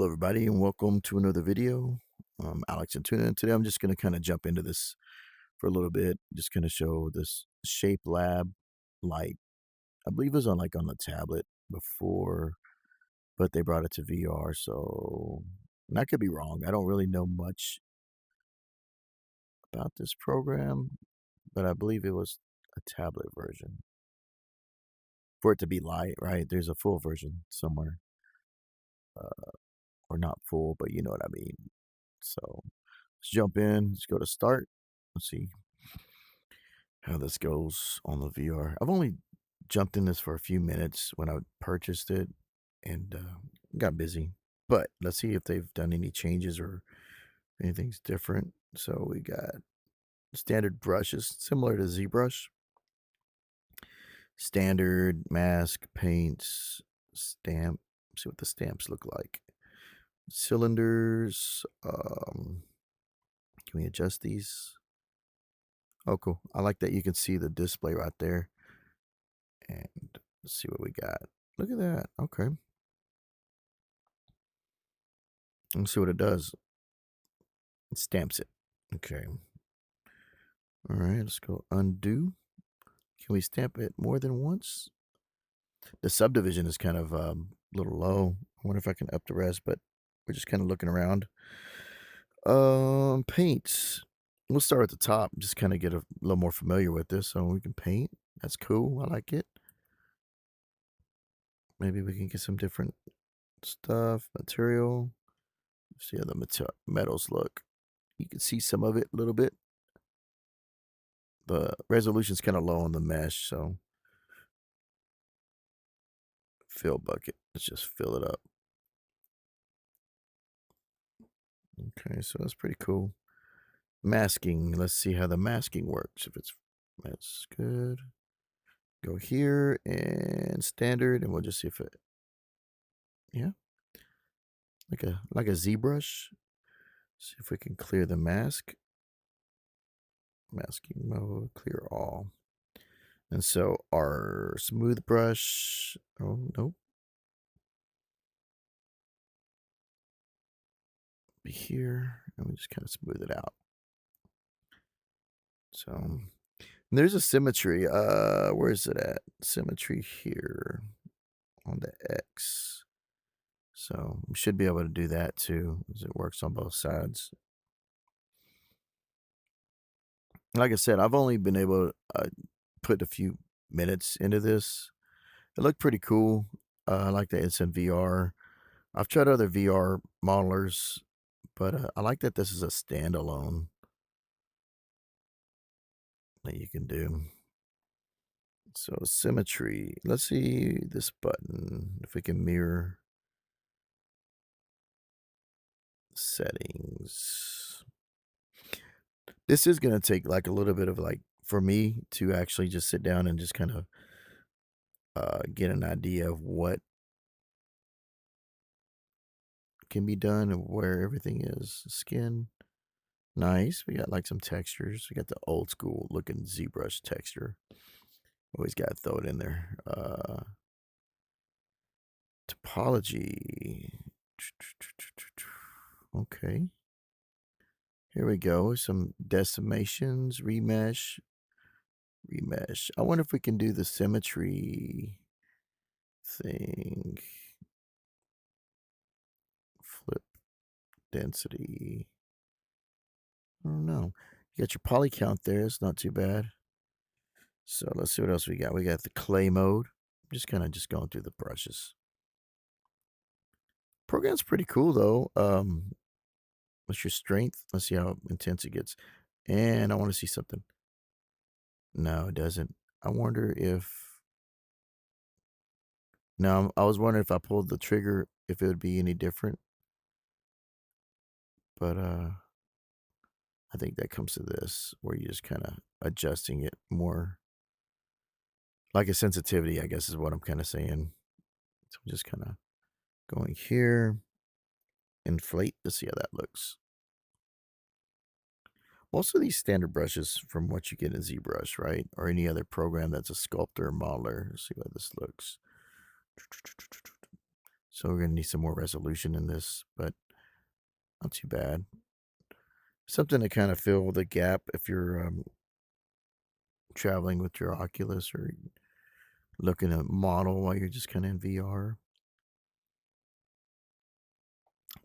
Hello, everybody, and welcome to another video. I'm Alex and Tuna, and today I'm just going to kind of jump into this for a little bit. Just going to show this Shapelab Light. I believe it was on the tablet before, but they brought it to VR. So, and I could be wrong. I don't really know much about this program, but I believe it was a tablet version for it to be light. Right? There's a full version somewhere, or not full, but you know what I mean. So let's jump in. Let's go to start. Let's see how this goes on the VR. I've only jumped in this for a few minutes when I purchased it and got busy. But let's see if they've done any changes or anything's different. So we got standard brushes similar to ZBrush, standard mask, paints, stamp. See what the stamps look like. Cylinders. Can we adjust these? Oh, cool. I like that you can see the display right there. And let's see what we got. Look at that. Okay. Let's see what it does. It stamps it. Okay. All right. Let's go undo. Can we stamp it more than once? The subdivision is kind of a little low. I wonder if I can up the res, but we're just kind of looking around. Paints. We'll start at the top. Just kind of get a little more familiar with this. So we can paint. That's cool. I like it. Maybe we can get some different stuff, material. See how the metals look. You can see some of it a little bit. The resolution's kind of low on the mesh, so fill bucket. Let's just fill it up. Okay, so that's pretty cool. Masking. Let's see how the masking works. If that's good. Go here and standard, and we'll just see if it. Yeah, like a ZBrush. See if we can clear the mask. Masking mode, clear all. And so our smooth brush. Oh nope. Be here, and we just kind of smooth it out. So there's a symmetry. Where is it at? Symmetry here on the X. So we should be able to do that too, as it works on both sides. Like I said, I've only been able to put a few minutes into this. It looked pretty cool. I like that it's in VR. I've tried other VR modelers, but I like that this is a standalone that you can do. So symmetry. Let's see this button, if we can mirror settings. This is going to take like a little bit of like for me to actually just sit down and just kind of get an idea of what can be done and where everything is. Skin. Nice. We got like some textures. We got the old school looking ZBrush texture. Always got to throw it in there. Topology. Okay. Here we go. Some decimations, remesh. I wonder if we can do the symmetry thing. Flip density. I don't know. You got your poly count there. It's not too bad. So let's see what else we got. We got the clay mode. Just kind of just going through the brushes. Program's pretty cool though. What's your strength? Let's see how intense it gets. And I want to see something. No, it doesn't. I wonder if. No, I was wondering if I pulled the trigger, if it would be any different. But I think that comes to this, where you're just kind of adjusting it more like a sensitivity, I guess is what I'm kind of saying. So I'm just kind of going here, inflate to see how that looks. Most of these standard brushes from what you get in ZBrush, right? Or any other program that's a sculptor or modeler. Let's see how this looks. So we're gonna need some more resolution in this, but not too bad. Something to kind of fill the gap if you're traveling with your Oculus or looking at model while you're just kind of in VR.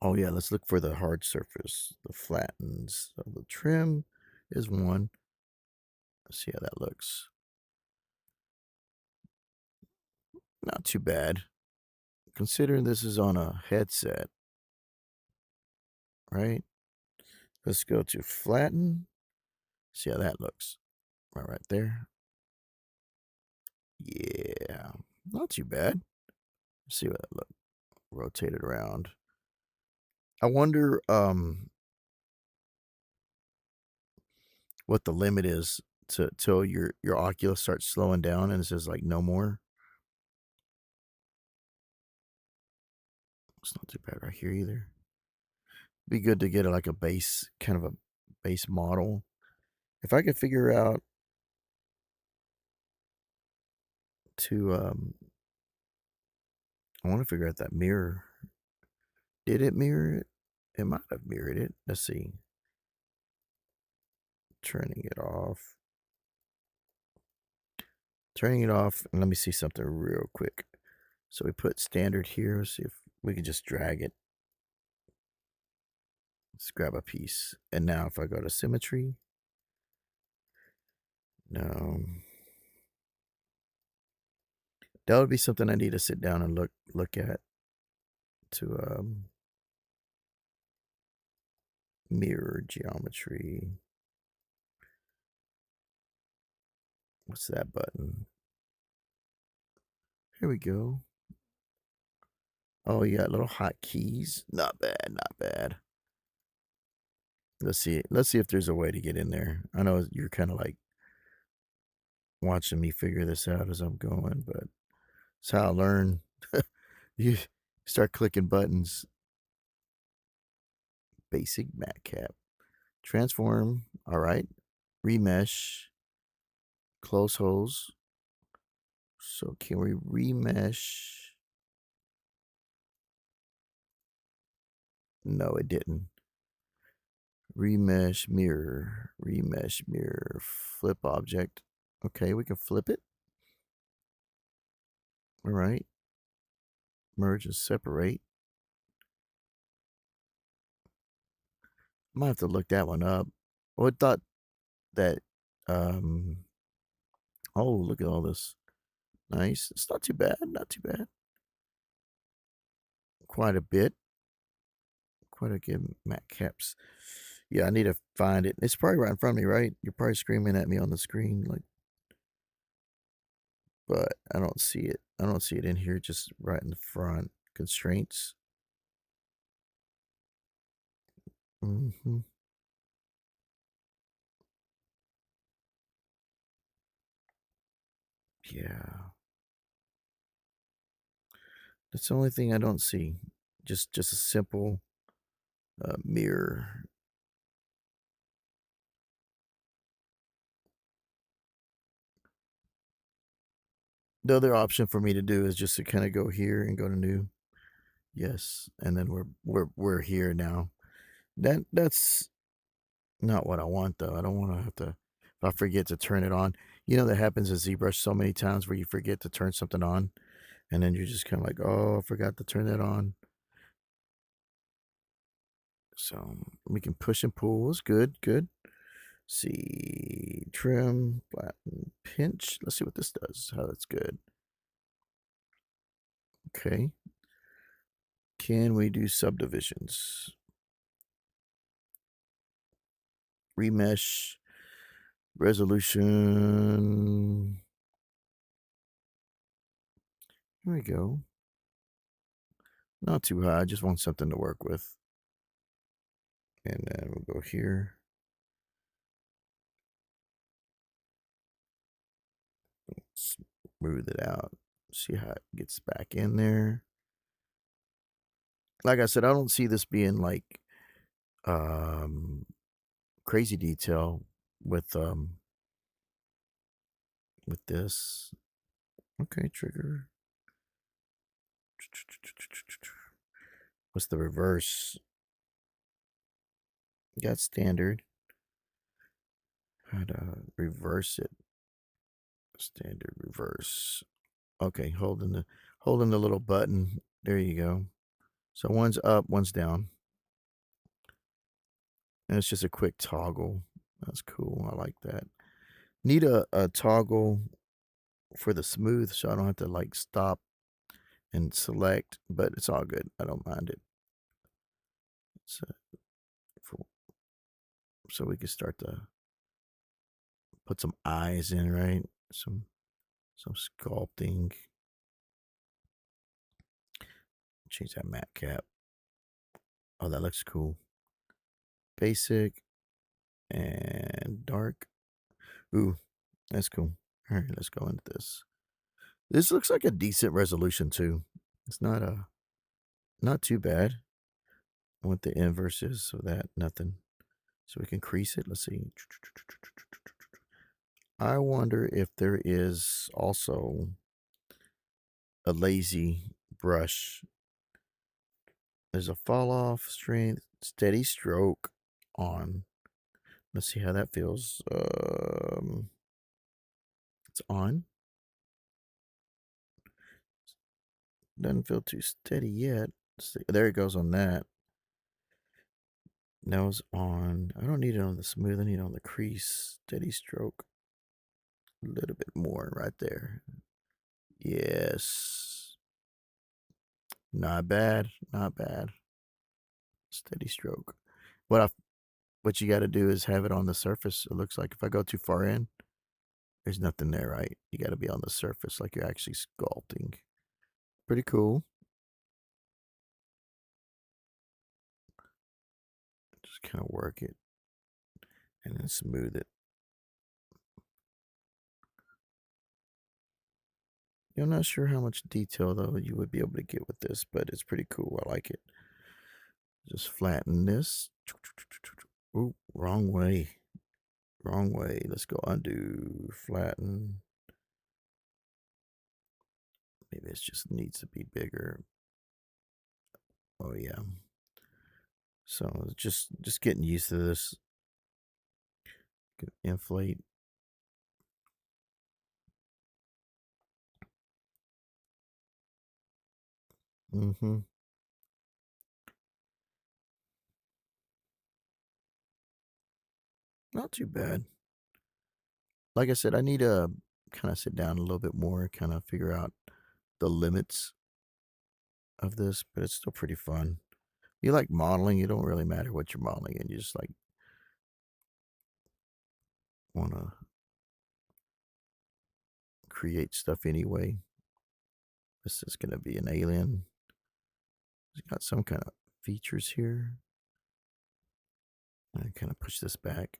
Oh yeah, let's look for the hard surface, the flattens. So the trim is one. Let's see how that looks. Not too bad. Considering this is on a headset, right? Let's go to flatten. See how that looks. Right there. Yeah. Not too bad. See what that look. Rotate it around. I wonder what the limit is to till your Oculus starts slowing down and it says like no more. It's not too bad right here either. Be good to get like a base kind of a base model. If I could figure out to I want to figure out that mirror. Did it mirror it? It might have mirrored it. Let's see. Turning it off. Turning it off, and let me see something real quick. So we put standard here. Let's see if we can just drag it. Let's grab a piece. And now if I go to symmetry, no. That would be something I need to sit down and look at to mirror geometry. What's that button? Here we go. Oh, you got little hotkeys. Not bad, not bad. Let's see. Let's see if there's a way to get in there. I know you're kind of like watching me figure this out as I'm going, but it's how I learn. You start clicking buttons. Basic mat cap. Transform. All right. Remesh. Close holes. So can we remesh? No, it didn't. Remesh mirror. Remesh mirror. Flip object. Okay, we can flip it. All right. Merge and separate. Might have to look that one up. I thought that um oh, look at all this. Nice. It's not too bad, not too bad. Quite a bit. Quite a good mat caps. Yeah, I need to find it. It's probably right in front of me, right? You're probably screaming at me on the screen, like, but I don't see it. I don't see it in here, just right in the front. Constraints. Hmm. Yeah. That's the only thing I don't see. Just a simple mirror. The other option for me to do is just to kind of go here and go to new. Yes, and then we're here now. That's not what I want though. I don't want to have to if I forget to turn it on. You know that happens in ZBrush so many times where you forget to turn something on and then you're just kind of like, "Oh, I forgot to turn that on." So, we can push and pull. It's good, good. See, trim, flatten, pinch. Let's see what this does. How that's good. Okay. Can we do subdivisions? Remesh, resolution. Here we go. Not too high. I just want something to work with. And then we'll go here. Smooth it out. See how it gets back in there. Like I said, I don't see this being like um crazy detail with this. Okay, trigger. What's the reverse? Got standard. How to reverse it? Standard reverse. Okay, holding the little button. There you go. So one's up, one's down. And it's just a quick toggle. That's cool. I like that. Need a toggle for the smooth so I don't have to like stop and select, but it's all good. I don't mind it. So, so we can start to put some eyes in, right? Some sculpting. Change that matte cap. Oh, that looks cool. Basic and dark. Ooh, that's cool. All right, let's go into this. This looks like a decent resolution too. It's not too bad. What the inverse is, so that nothing. So we can crease it. Let's see. I wonder if there is also a lazy brush. There's a fall off, strength, steady stroke on. Let's see how that feels. It's on. Doesn't feel too steady yet. There it goes on that. Now it's on. I don't need it on the smooth. I need it on the crease. Steady stroke. A little bit more right there. Yes. Not bad. Not bad. Steady stroke. What I what you got to do is have it on the surface. It looks like if I go too far in, there's nothing there, right? You got to be on the surface like you're actually sculpting. Pretty cool. Just kind of work it and then smooth it. I'm not sure how much detail though you would be able to get with this, but it's pretty cool. I like it. Just flatten this. Ooh, wrong way. Wrong way. Let's go undo. Flatten. Maybe it just needs to be bigger. Oh yeah. So just getting used to this. Inflate. Mm-hmm. Not too bad. Like I said, I need to kind of sit down a little bit more, kind of figure out the limits of this, but it's still pretty fun. You like modeling, it don't really matter what you're modeling and you just like wanna create stuff anyway. This is gonna be an alien. It's got some kind of features here. I kind of push this back.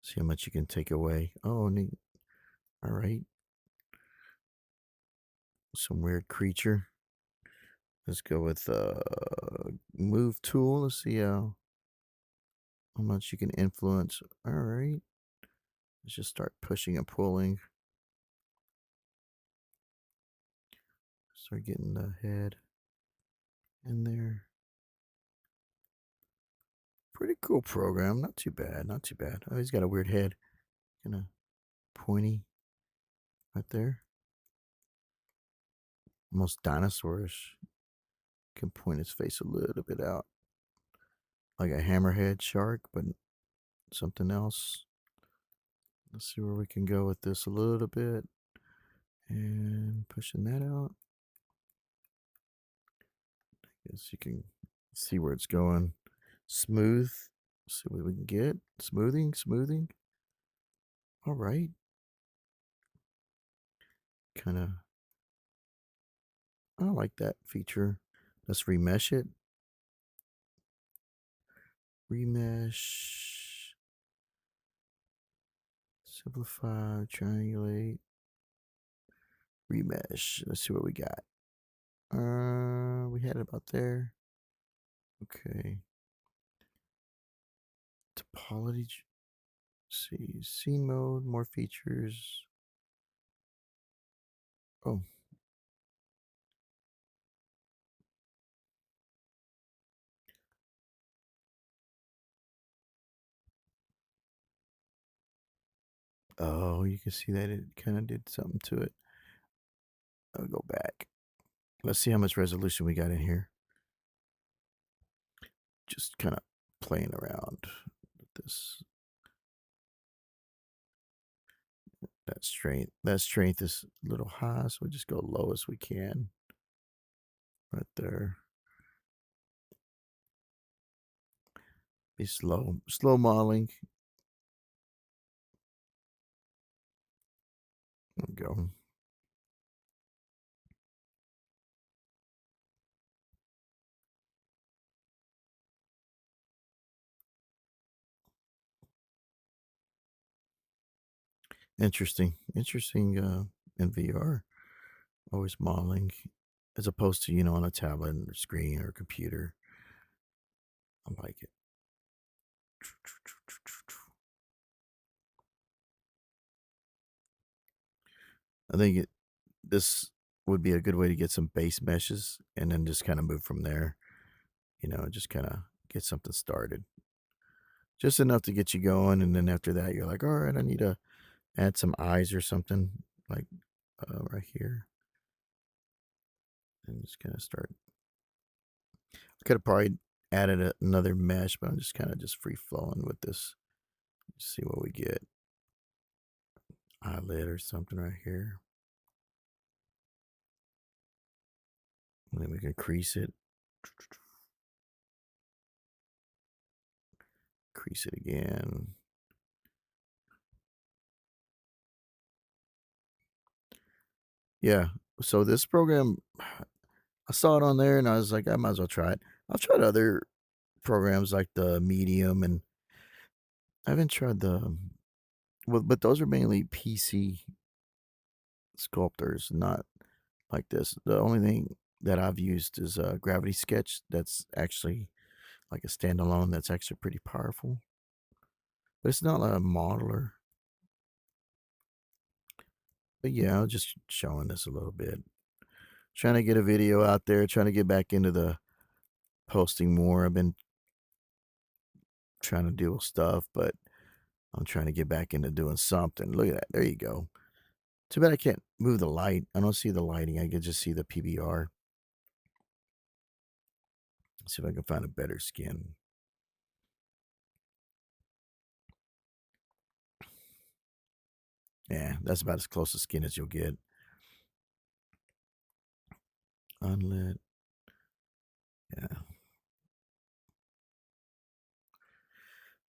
See how much you can take away. Oh, neat. All right. Some weird creature. Let's go with move tool. Let's see how much you can influence. All right. Let's just start pushing and pulling. Start getting the head in there. Pretty cool program. Not too bad. Not too bad. Oh, he's got a weird head. Kind of pointy right there. Almost dinosaurish. Can point his face a little bit out. Like a hammerhead shark, but something else. Let's see where we can go with this a little bit. And pushing that out. I guess you can see where it's going. Smooth. See what we can get. Smoothing, smoothing. All right. Kind of, I like that feature. Let's remesh it. Remesh. Simplify, triangulate. Remesh. Let's see what we got. We had it about there. Okay. Topology. see, scene mode, more features. Oh, oh, you can see that it kind of did something to it. I'll go back. Let's see how much resolution we got in here. Just kind of playing around with this. That strength is a little high, so we just go low as we can. Right there. Be slow. Slow modeling. There we go. Interesting. Interesting in VR. Always modeling. As opposed to, on a tablet or screen or computer. I like it. I think this would be a good way to get some base meshes and then just kind of move from there. Just kind of get something started. Just enough to get you going, and then after that, you're like, all right, I need to add some eyes or something, like right here, and just kind of start. I could have probably added another mesh, but I'm just kind of just free flowing with this. See what we get. Eyelid or something right here. And then we can crease it. Crease it again. Yeah. So this program, I saw it on there and I was like, I might as well try it. I've tried other programs like the Medium, and I haven't tried well, but those are mainly PC sculptors, not like this. The only thing that I've used is Gravity Sketch. That's actually like a standalone. That's actually pretty powerful, but it's not like a modeler. But yeah, I was just showing this a little bit. Trying to get a video out there, trying to get back into the posting more. I've been trying to deal with stuff, but I'm trying to get back into doing something. Look at that. There you go. Too bad I can't move the light. I don't see the lighting. I can just see the PBR. See if I can find a better skin. Yeah, that's about as close to skin as you'll get. Unlit. Yeah.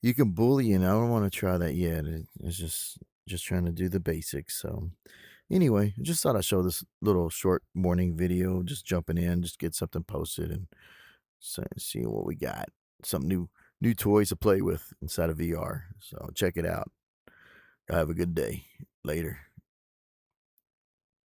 You can boolean. I don't want to try that yet. It's just trying to do the basics. So anyway, I just thought I'd show this little short morning video, just jumping in, just get something posted and see what we got. Some new toys to play with inside of VR. So check it out. Have a good day. Later.